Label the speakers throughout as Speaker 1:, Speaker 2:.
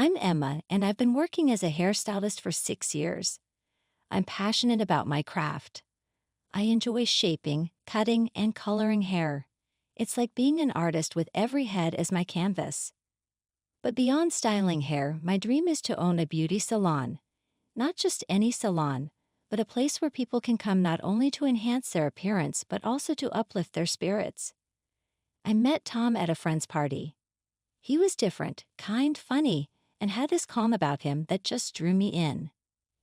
Speaker 1: I'm Emma, and I've been working as a hairstylist for 6 years. I'm passionate about my craft. I enjoy shaping, cutting, and coloring hair. It's like being an artist with every head as my canvas. But beyond styling hair, my dream is to own a beauty salon. Not just any salon, but a place where people can come not only to enhance their appearance but also to uplift their spirits. I met Tom at a friend's party. He was different, kind, funny, and had this calm about him that just drew me in.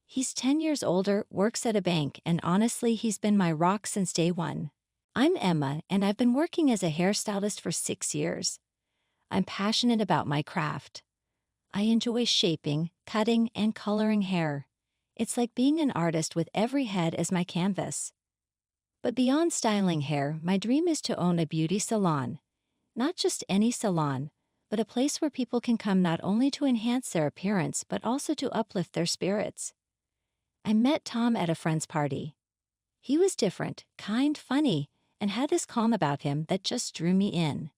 Speaker 1: He's 10 years older, works at a bank, and honestly, he's been my rock since day one. I'm Emma, and I've been working as a hairstylist for 6 years. I'm passionate about my craft. I enjoy shaping, cutting, and coloring hair. It's like being an artist with every head as my canvas. But beyond styling hair, my dream is to own a beauty salon. Not just any salon, but a place where people can come not only to enhance their appearance but also to uplift their spirits. I met Tom at a friend's party. He was different, kind, funny, and had this calm about him that just drew me in.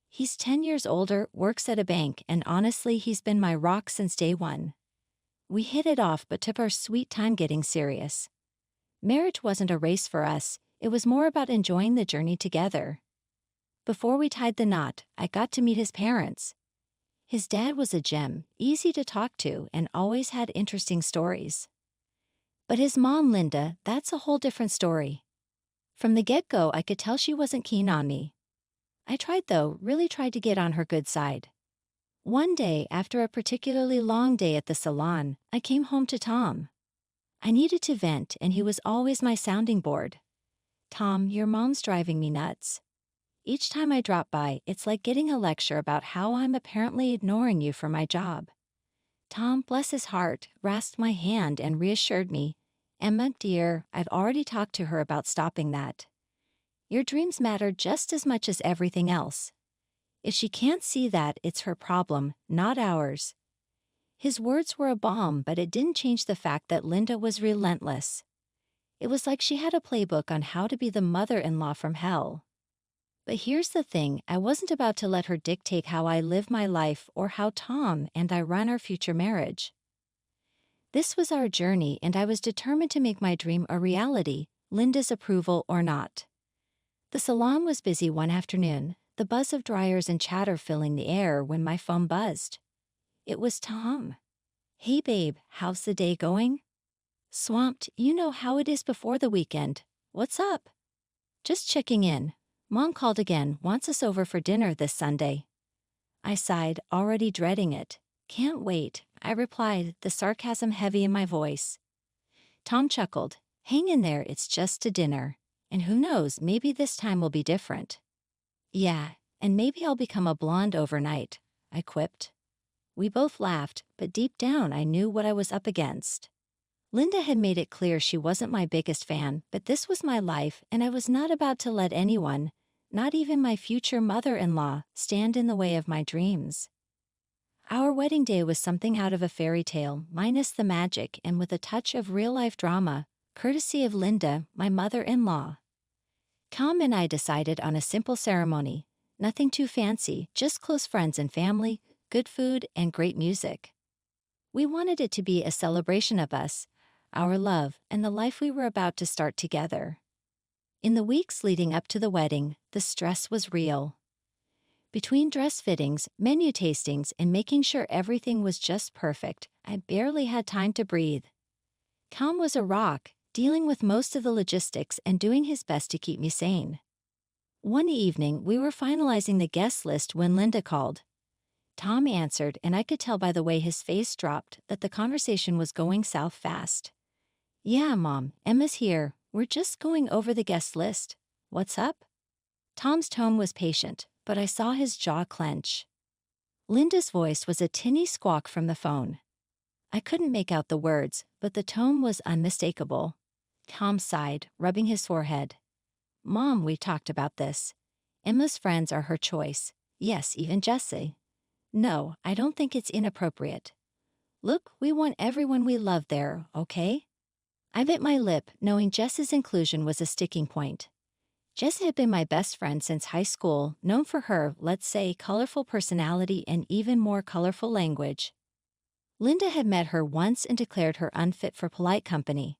Speaker 1: He's 10 years older, works at a bank, and honestly, he's been my rock since day one. We hit it off but took our sweet time getting serious. Marriage wasn't a race for us, it was more about enjoying the journey together. Before we tied the knot, I got to meet his parents. His dad was a gem, easy to talk to, and always had interesting stories. But his mom, Linda, that's a whole different story. From the get-go, I could tell she wasn't keen on me. I tried though, really tried to get on her good side. One day, after a particularly long day at the salon, I came home to Tom. I needed to vent, and he was always my sounding board. "Tom, your mom's driving me nuts. Each time I drop by, it's like getting a lecture about how I'm apparently ignoring you for my job." Tom, bless his heart, rasped my hand and reassured me, "Emma, dear, I've already talked to her about stopping that. Your dreams matter just as much as everything else. If she can't see that, it's her problem, not ours." His words were a balm, but it didn't change the fact that Linda was relentless. It was like she had a playbook on how to be the mother-in-law from hell. But here's the thing, I wasn't about to let her dictate how I live my life or how Tom and I run our future marriage. This was our journey, and I was determined to make my dream a reality, Linda's approval or not. The salon was busy one afternoon, the buzz of dryers and chatter filling the air when my phone buzzed. It was Tom. "Hey babe, how's the day going?" "Swamped, you know how it is before the weekend. What's up?" "Just checking in. Mom called again, wants us over for dinner this Sunday." I sighed, already dreading it. "Can't wait," I replied, the sarcasm heavy in my voice. Tom chuckled. "Hang in there, it's just a dinner. And who knows, maybe this time will be different." "Yeah, and maybe I'll become a blonde overnight," I quipped. We both laughed, but deep down I knew what I was up against. Linda had made it clear she wasn't my biggest fan, but this was my life, and I was not about to let anyone, not even my future mother-in-law, stand in the way of my dreams. Our wedding day was something out of a fairy tale, minus the magic and with a touch of real-life drama, courtesy of Linda, my mother-in-law. Tom and I decided on a simple ceremony, nothing too fancy, just close friends and family, good food, and great music. We wanted it to be a celebration of us, our love, and the life we were about to start together. In the weeks leading up to the wedding, the stress was real. Between dress fittings, menu tastings, and making sure everything was just perfect, I barely had time to breathe. Tom was a rock, dealing with most of the logistics and doing his best to keep me sane. One evening, we were finalizing the guest list when Linda called. Tom answered, and I could tell by the way his face dropped that the conversation was going south fast. "Yeah, Mom, Emma's here. We're just going over the guest list. What's up?" Tom's tone was patient, but I saw his jaw clench. Linda's voice was a tinny squawk from the phone. I couldn't make out the words, but the tone was unmistakable. Tom sighed, rubbing his forehead. "Mom, we talked about this. Emma's friends are her choice. Yes, even Jessie. No, I don't think it's inappropriate. Look, we want everyone we love there, okay?" I bit my lip, knowing Jess's inclusion was a sticking point. Jess had been my best friend since high school, known for her, let's say, colorful personality and even more colorful language. Linda had met her once and declared her unfit for polite company.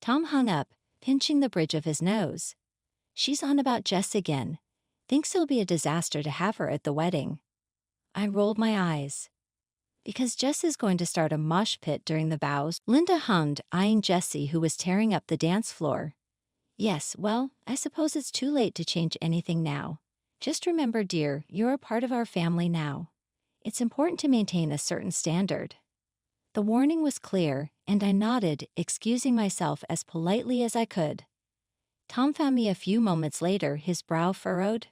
Speaker 1: Tom hung up, pinching the bridge of his nose. She's on about Jess again. Thinks it'll be a disaster to have her at the wedding. I rolled my eyes. Because Jess is going to start a mosh pit during the vows, Linda hummed, eyeing Jessie, who was tearing up the dance floor. Yes, well, I suppose it's too late to change anything now. Just remember, dear, you're a part of our family now. It's important to maintain a certain standard. The warning was clear, and I nodded, excusing myself as politely as I could. Tom found me a few moments later, his brow furrowed.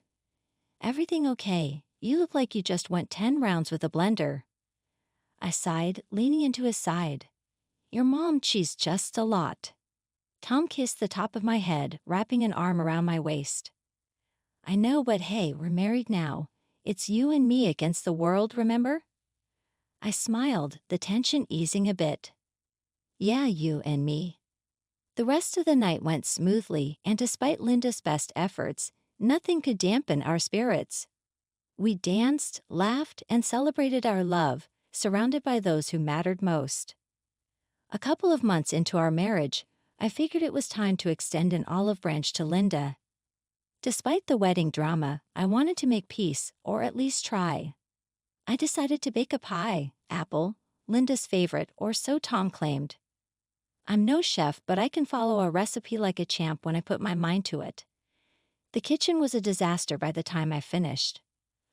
Speaker 1: Everything okay? You look like you just went 10 rounds with a blender. I sighed, leaning into his side. Your mom cheesed just a lot. Tom kissed the top of my head, wrapping an arm around my waist. I know, but hey, we're married now. It's you and me against the world, remember? I smiled, the tension easing a bit. Yeah, you and me. The rest of the night went smoothly, and despite Linda's best efforts, nothing could dampen our spirits. We danced, laughed, and celebrated our love, surrounded by those who mattered most. A couple of months into our marriage, I figured it was time to extend an olive branch to Linda. Despite the wedding drama, I wanted to make peace, or at least try. I decided to bake a pie, apple, Linda's favorite, or so Tom claimed. I'm no chef, but I can follow a recipe like a champ when I put my mind to it. The kitchen was a disaster by the time I finished.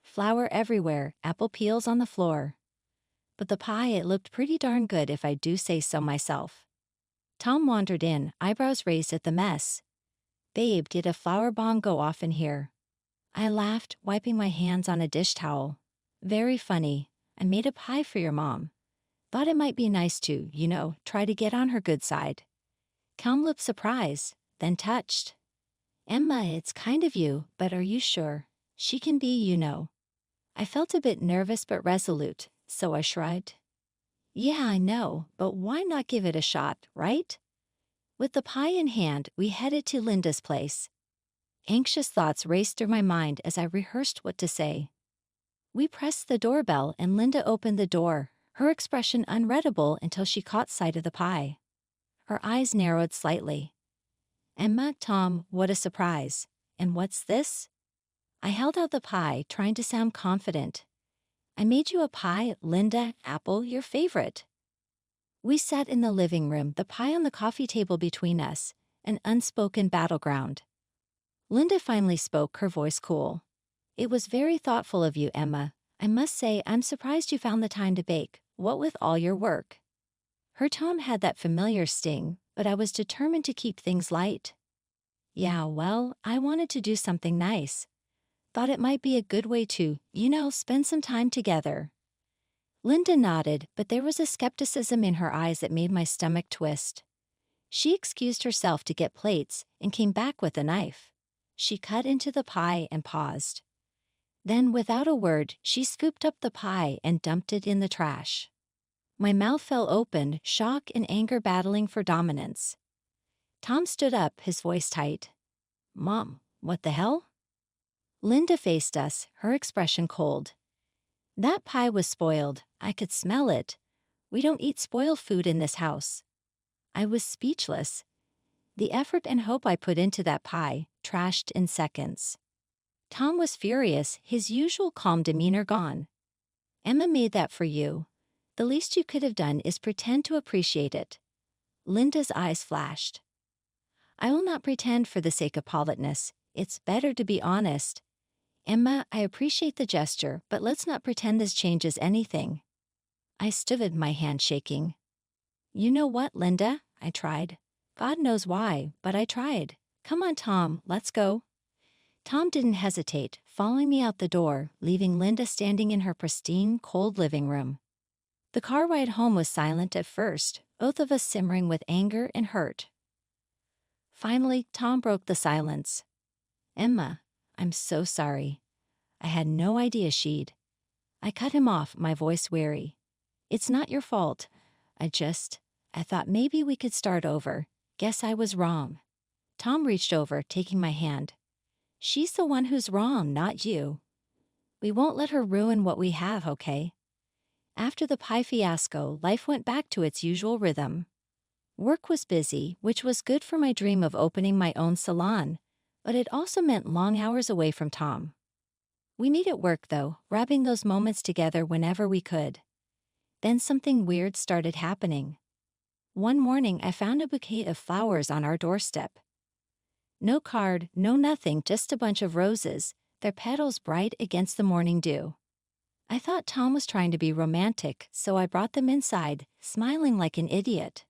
Speaker 1: Flour everywhere, apple peels on the floor. But the pie, it looked pretty darn good if I do say so myself. Tom wandered in, eyebrows raised at the mess. Babe, did a flour bomb go off in here? I laughed, wiping my hands on a dish towel. Very funny. I made a pie for your mom. Thought it might be nice to, try to get on her good side. Tom looked surprised, then touched. Emma, it's kind of you, but are you sure? She can be. I felt a bit nervous but resolute, so I shrugged. Yeah, I know, but why not give it a shot, right? With the pie in hand, we headed to Linda's place. Anxious thoughts raced through my mind as I rehearsed what to say. We pressed the doorbell and Linda opened the door, her expression unreadable until she caught sight of the pie. Her eyes narrowed slightly. Emma, Tom, what a surprise. And what's this? I held out the pie, trying to sound confident. I made you a pie, Linda, apple, your favorite. We sat in the living room, the pie on the coffee table between us, an unspoken battleground. Linda finally spoke, her voice cool. It was very thoughtful of you, Emma. I must say, I'm surprised you found the time to bake, what with all your work. Her tone had that familiar sting, but I was determined to keep things light. Yeah, well, I wanted to do something nice. Thought it might be a good way to, spend some time together. Linda nodded, but there was a skepticism in her eyes that made my stomach twist. She excused herself to get plates and came back with a knife. She cut into the pie and paused. Then, without a word, she scooped up the pie and dumped it in the trash. My mouth fell open, shock and anger battling for dominance. Tom stood up, his voice tight. Mom, what the hell? Linda faced us, her expression cold. That pie was spoiled. I could smell it. We don't eat spoiled food in this house. I was speechless. The effort and hope I put into that pie, trashed in seconds. Tom was furious, his usual calm demeanor gone. Emma made that for you. The least you could have done is pretend to appreciate it. Linda's eyes flashed. I will not pretend for the sake of politeness. It's better to be honest. Emma, I appreciate the gesture, but let's not pretend this changes anything. I stood, my hand shaking. You know what, Linda? I tried. God knows why, but I tried. Come on, Tom, let's go. Tom didn't hesitate, following me out the door, leaving Linda standing in her pristine, cold living room. The car ride home was silent at first, both of us simmering with anger and hurt. Finally, Tom broke the silence. Emma, I'm so sorry. I had no idea she'd. I cut him off, my voice weary. It's not your fault. I thought maybe we could start over. Guess I was wrong. Tom reached over, taking my hand. She's the one who's wrong, not you. We won't let her ruin what we have, okay? After the pie fiasco, life went back to its usual rhythm. Work was busy, which was good for my dream of opening my own salon, but it also meant long hours away from Tom. We needed work though, grabbing those moments together whenever we could. Then something weird started happening. One morning I found a bouquet of flowers on our doorstep. No card, no nothing, just a bunch of roses, their petals bright against the morning dew. I thought Tom was trying to be romantic, so I brought them inside, smiling like an idiot.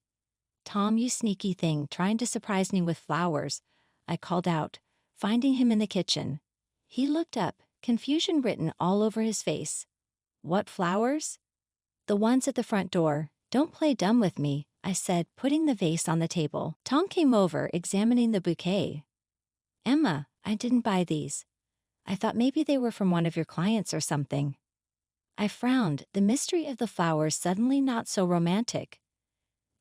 Speaker 1: "Tom, you sneaky thing, trying to surprise me with flowers," I called out, finding him in the kitchen. He looked up, confusion written all over his face. "What flowers?" "The ones at the front door. Don't play dumb with me," I said, putting the vase on the table. Tom came over, examining the bouquet. "Emma, I didn't buy these. I thought maybe they were from one of your clients or something." I frowned, the mystery of the flowers suddenly not so romantic.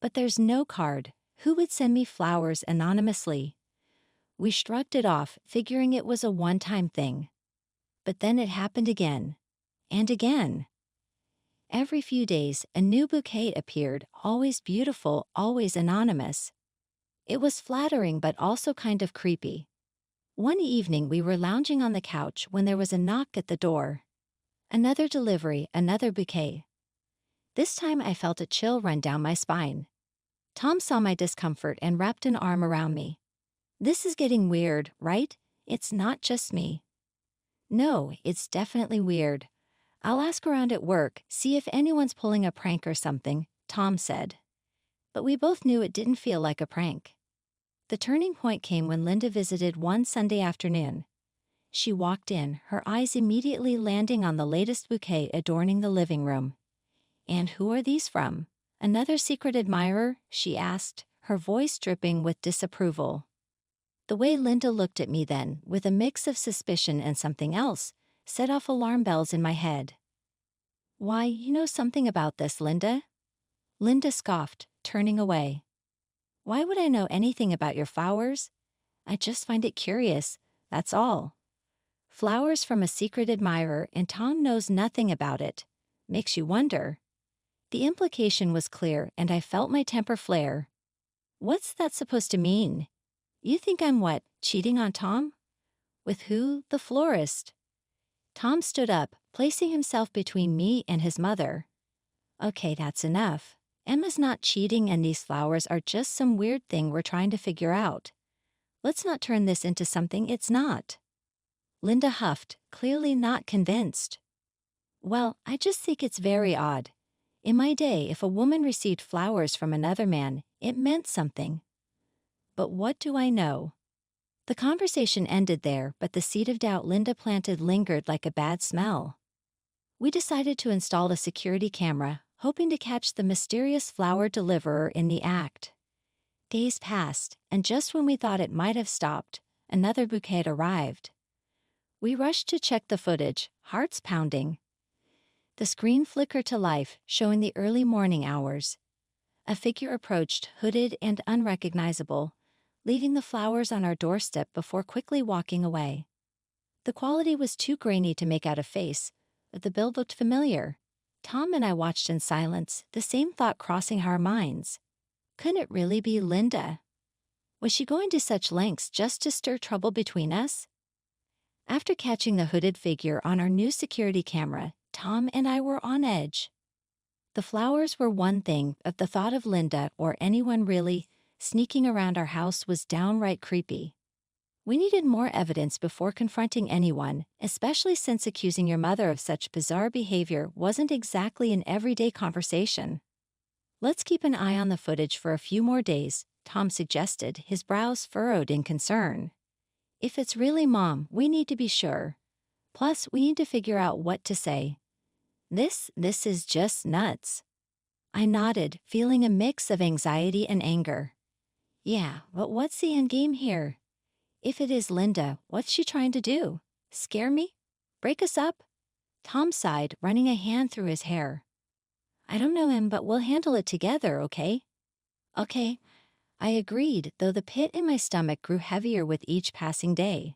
Speaker 1: "But there's no card. Who would send me flowers anonymously?" We shrugged it off, figuring it was a one-time thing. But then it happened again. And again. Every few days, a new bouquet appeared, always beautiful, always anonymous. It was flattering but also kind of creepy. One evening we were lounging on the couch when there was a knock at the door. Another delivery, another bouquet. This time I felt a chill run down my spine. Tom saw my discomfort and wrapped an arm around me. "This is getting weird, right? It's not just me." "No, it's definitely weird. I'll ask around at work, see if anyone's pulling a prank or something," Tom said. But we both knew it didn't feel like a prank. The turning point came when Linda visited one Sunday afternoon. She walked in, her eyes immediately landing on the latest bouquet adorning the living room. "And who are these from? Another secret admirer?" she asked, her voice dripping with disapproval. The way Linda looked at me then, with a mix of suspicion and something else, set off alarm bells in my head. "Why, you know something about this, Linda?" Linda scoffed, turning away. "Why would I know anything about your flowers? I just find it curious, that's all." Flowers from a secret admirer and Tom knows nothing about it. Makes you wonder. The implication was clear and I felt my temper flare. "What's that supposed to mean? You think I'm what, cheating on Tom?" "With who? The florist." Tom stood up, placing himself between me and his mother. "Okay, that's enough. Emma's not cheating and these flowers are just some weird thing we're trying to figure out. Let's not turn this into something it's not." Linda huffed, clearly not convinced. "Well, I just think it's very odd. In my day, if a woman received flowers from another man, it meant something. But what do I know?" The conversation ended there, but the seed of doubt Linda planted lingered like a bad smell. We decided to install a security camera, hoping to catch the mysterious flower deliverer in the act. Days passed, and just when we thought it might have stopped, another bouquet arrived. We rushed to check the footage, hearts pounding. The screen flickered to life, showing the early morning hours. A figure approached, hooded and unrecognizable, leaving the flowers on our doorstep before quickly walking away. The quality was too grainy to make out a face, but the build looked familiar. Tom and I watched in silence, the same thought crossing our minds. Couldn't it really be Linda? Was she going to such lengths just to stir trouble between us? After catching the hooded figure on our new security camera, Tom and I were on edge. The flowers were one thing, but the thought of Linda, or anyone really, sneaking around our house was downright creepy. We needed more evidence before confronting anyone, especially since accusing your mother of such bizarre behavior wasn't exactly an everyday conversation. "Let's keep an eye on the footage for a few more days," Tom suggested, his brows furrowed in concern. "If it's really Mom, we need to be sure. Plus, we need to figure out what to say. This is just nuts." I nodded, feeling a mix of anxiety and anger. "Yeah, but what's the end game here? If it is Linda, what's she trying to do? Scare me? Break us up?" Tom sighed, running a hand through his hair. "I don't know him, but we'll handle it together, okay?" "Okay." I agreed, though the pit in my stomach grew heavier with each passing day.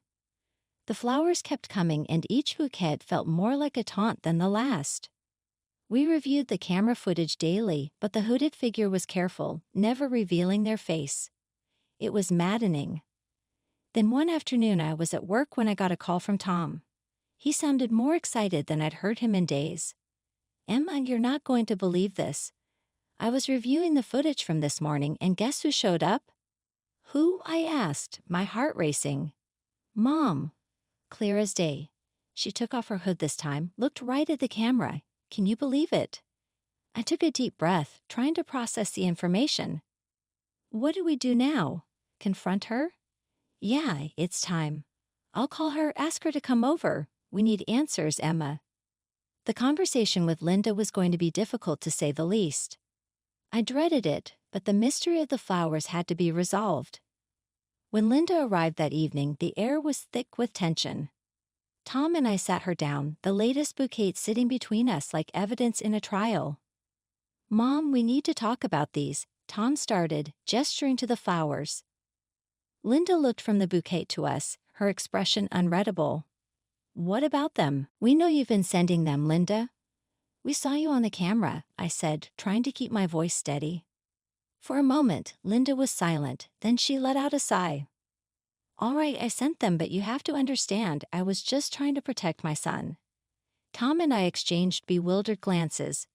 Speaker 1: The flowers kept coming and each bouquet felt more like a taunt than the last. We reviewed the camera footage daily, but the hooded figure was careful, never revealing their face. It was maddening. Then one afternoon I was at work when I got a call from Tom. He sounded more excited than I'd heard him in days. "Emma, you're not going to believe this. I was reviewing the footage from this morning and guess who showed up?" "Who?" I asked, my heart racing. "Mom." Clear as day. She took off her hood this time, looked right at the camera. Can you believe it? I took a deep breath, trying to process the information. What do we do now? Confront her? Yeah, it's time. I'll call her, ask her to come over. We need answers, Emma. The conversation with Linda was going to be difficult to say the least. I dreaded it, but the mystery of the flowers had to be resolved. When Linda arrived that evening, the air was thick with tension. Tom and I sat her down, the latest bouquet sitting between us like evidence in a trial. "Mom, we need to talk about these," Tom started, gesturing to the flowers. Linda looked from the bouquet to us, her expression unreadable. "What about them? We know you've been sending them, Linda." "We saw you on the camera," I said, trying to keep my voice steady. For a moment, Linda was silent, then she let out a sigh. "All right, I sent them, but you have to understand, I was just trying to protect my son." Tom and I exchanged bewildered glances.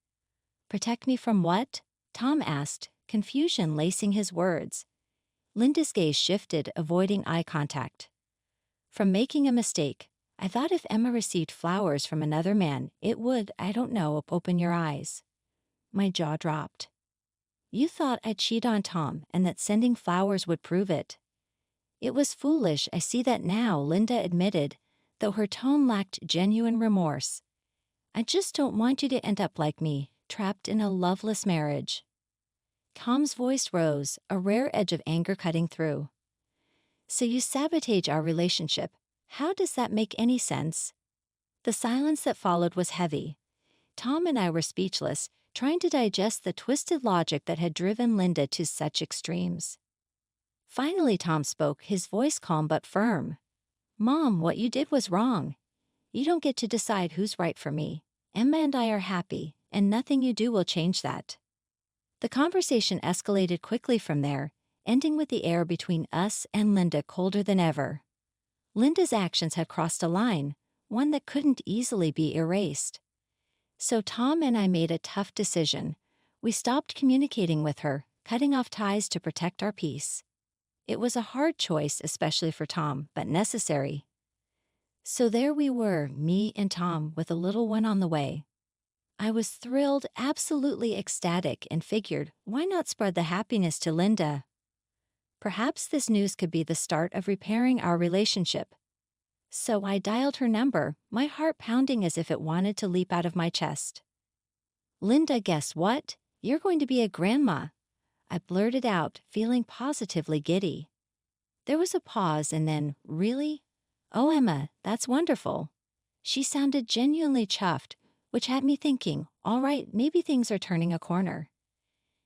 Speaker 1: "Protect me from what?" Tom asked, confusion lacing his words. Linda's gaze shifted, avoiding eye contact. "From making a mistake. I thought if Emma received flowers from another man, it would, I don't know, open your eyes." My jaw dropped. "You thought I'd cheat on Tom and that sending flowers would prove it." "It was foolish, I see that now," Linda admitted, though her tone lacked genuine remorse. "I just don't want you to end up like me, trapped in a loveless marriage." Tom's voice rose, a rare edge of anger cutting through. "So you sabotage our relationship. How does that make any sense?" The silence that followed was heavy. Tom and I were speechless, trying to digest the twisted logic that had driven Linda to such extremes. Finally, Tom spoke, his voice calm but firm. "Mom, what you did was wrong. You don't get to decide who's right for me. Emma and I are happy, and nothing you do will change that." The conversation escalated quickly from there, ending with the air between us and Linda colder than ever. Linda's actions had crossed a line, one that couldn't easily be erased. So Tom and I made a tough decision. We stopped communicating with her, cutting off ties to protect our peace. It was a hard choice, especially for Tom, but necessary. So there we were, me and Tom, with a little one on the way. I was thrilled, absolutely ecstatic, and figured, why not spread the happiness to Linda? Perhaps this news could be the start of repairing our relationship. So I dialed her number, my heart pounding as if it wanted to leap out of my chest. "Linda, guess what? You're going to be a grandma," I blurted out, feeling positively giddy. There was a pause and then, "Really? Oh, Emma, that's wonderful." She sounded genuinely chuffed, which had me thinking, all right, maybe things are turning a corner.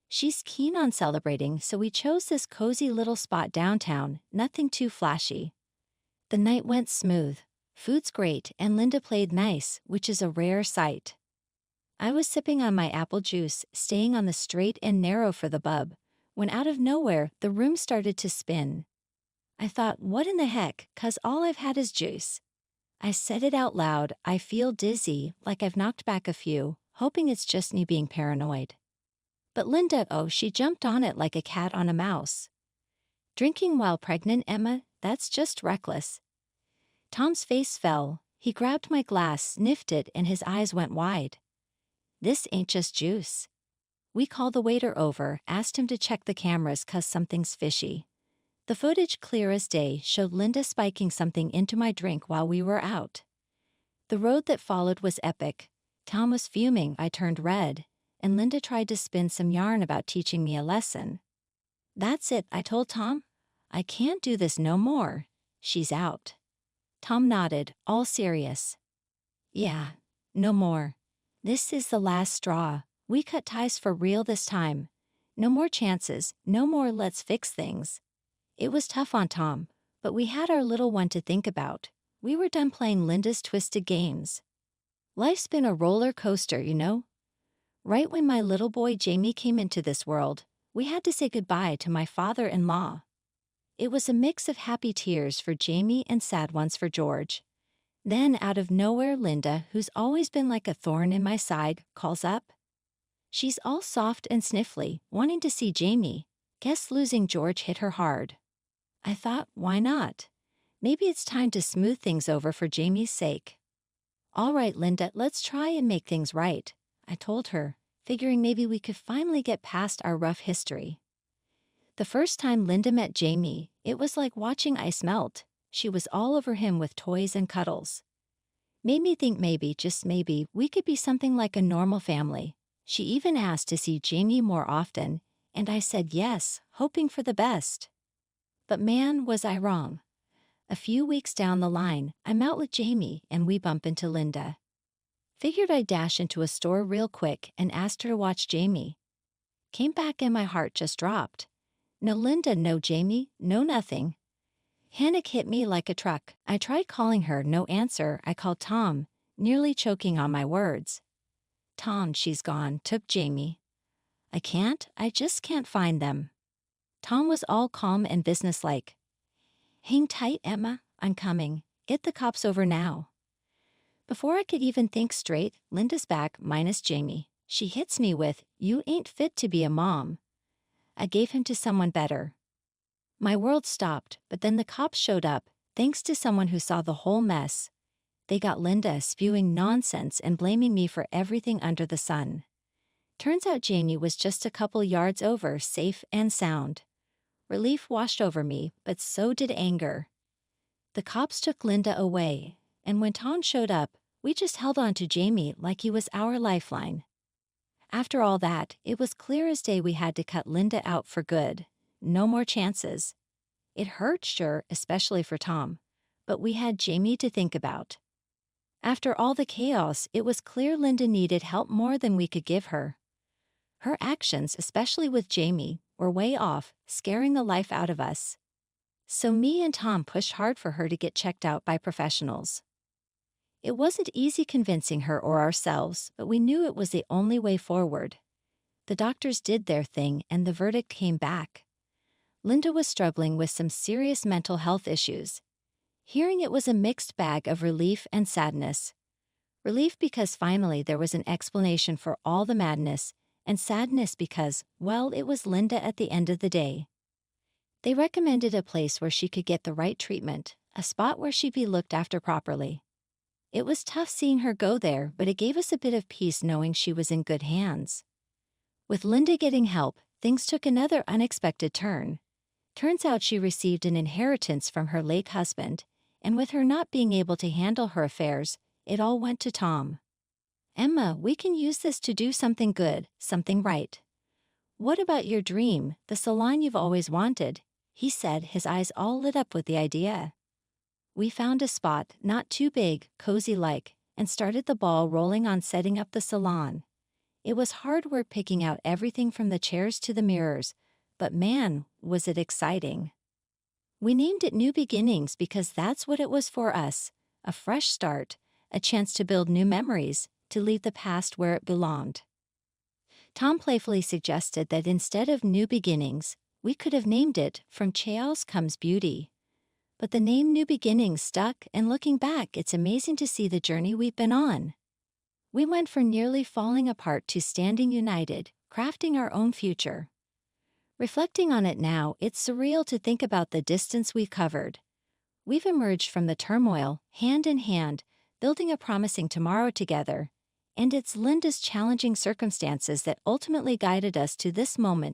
Speaker 1: She's keen on celebrating, so we chose this cozy little spot downtown, nothing too flashy. The night went smooth. Food's great, and Linda played nice, which is a rare sight. I was sipping on my apple juice, staying on the straight and narrow for the bub, when out of nowhere, the room started to spin. I thought, what in the heck, 'cause all I've had is juice. I said it out loud, I feel dizzy, like I've knocked back a few, hoping it's just me being paranoid. But Linda, oh, she jumped on it like a cat on a mouse. "Drinking while pregnant, Emma? That's just reckless." Tom's face fell. He grabbed my glass, sniffed it, and his eyes went wide. "This ain't just juice." We called the waiter over, asked him to check the cameras 'cause something's fishy. The footage, clear as day, showed Linda spiking something into my drink while we were out. The road that followed was epic. Tom was fuming, I turned red, and Linda tried to spin some yarn about teaching me a lesson. "That's it," I told Tom. "I can't do this no more. She's out." Tom nodded, all serious. "Yeah, no more. This is the last straw. We cut ties for real this time. No more chances, no more let's fix things." It was tough on Tom, but we had our little one to think about. We were done playing Linda's twisted games. Life's been a roller coaster, you know? Right when my little boy Jamie came into this world, we had to say goodbye to my father-in-law. It was a mix of happy tears for Jamie and sad ones for George. Then, out of nowhere, Linda, who's always been like a thorn in my side, calls up. She's all soft and sniffly, wanting to see Jamie. Guess losing George hit her hard. I thought, why not? Maybe it's time to smooth things over for Jamie's sake. All right, Linda, let's try and make things right, I told her, figuring maybe we could finally get past our rough history. The first time Linda met Jamie, it was like watching ice melt. She was all over him with toys and cuddles. Made me think maybe, just maybe, we could be something like a normal family. She even asked to see Jamie more often, and I said yes, hoping for the best. But man, was I wrong. A few weeks down the line, I'm out with Jamie and we bump into Linda. Figured I'd dash into a store real quick and asked her to watch Jamie. Came back and my heart just dropped. No Linda, no Jamie, no nothing. Panic hit me like a truck. I tried calling her, no answer. I called Tom, nearly choking on my words. Tom, she's gone, took Jamie. I just can't find them. Tom was all calm and businesslike. Hang tight, Emma, I'm coming. Get the cops over now. Before I could even think straight, Linda's back, minus Jamie. She hits me with, you ain't fit to be a mom. I gave him to someone better. My world stopped, but then the cops showed up, thanks to someone who saw the whole mess. They got Linda spewing nonsense and blaming me for everything under the sun. Turns out Jamie was just a couple yards over, safe and sound. Relief washed over me, but so did anger. The cops took Linda away, and when Tom showed up, we just held on to Jamie like he was our lifeline. After all that, it was clear as day we had to cut Linda out for good. No more chances. It hurt, sure, especially for Tom, but we had Jamie to think about. After all the chaos, it was clear Linda needed help more than we could give her. Her actions, especially with Jamie, were way off, scaring the life out of us. So me and Tom pushed hard for her to get checked out by professionals. It wasn't easy convincing her or ourselves, but we knew it was the only way forward. The doctors did their thing and the verdict came back. Linda was struggling with some serious mental health issues. Hearing it was a mixed bag of relief and sadness. Relief because finally there was an explanation for all the madness, and sadness because, well, it was Linda at the end of the day. They recommended a place where she could get the right treatment, a spot where she'd be looked after properly. It was tough seeing her go there, but it gave us a bit of peace knowing she was in good hands. With Linda getting help, things took another unexpected turn. Turns out she received an inheritance from her late husband, and with her not being able to handle her affairs, it all went to Tom. Emma, we can use this to do something good, something right. What about your dream, the salon you've always wanted? He said, his eyes all lit up with the idea. We found a spot, not too big, cozy-like, and started the ball rolling on setting up the salon. It was hard work picking out everything from the chairs to the mirrors, but man, was it exciting. We named it New Beginnings because that's what it was for us, a fresh start, a chance to build new memories, to leave the past where it belonged. Tom playfully suggested that instead of New Beginnings, we could have named it From Chaos Comes Beauty. But the name New Beginnings stuck, and looking back, it's amazing to see the journey we've been on. We went from nearly falling apart to standing united, crafting our own future. Reflecting on it now, it's surreal to think about the distance we've covered. We've emerged from the turmoil, hand in hand, building a promising tomorrow together, and it's Linda's challenging circumstances that ultimately guided us to this moment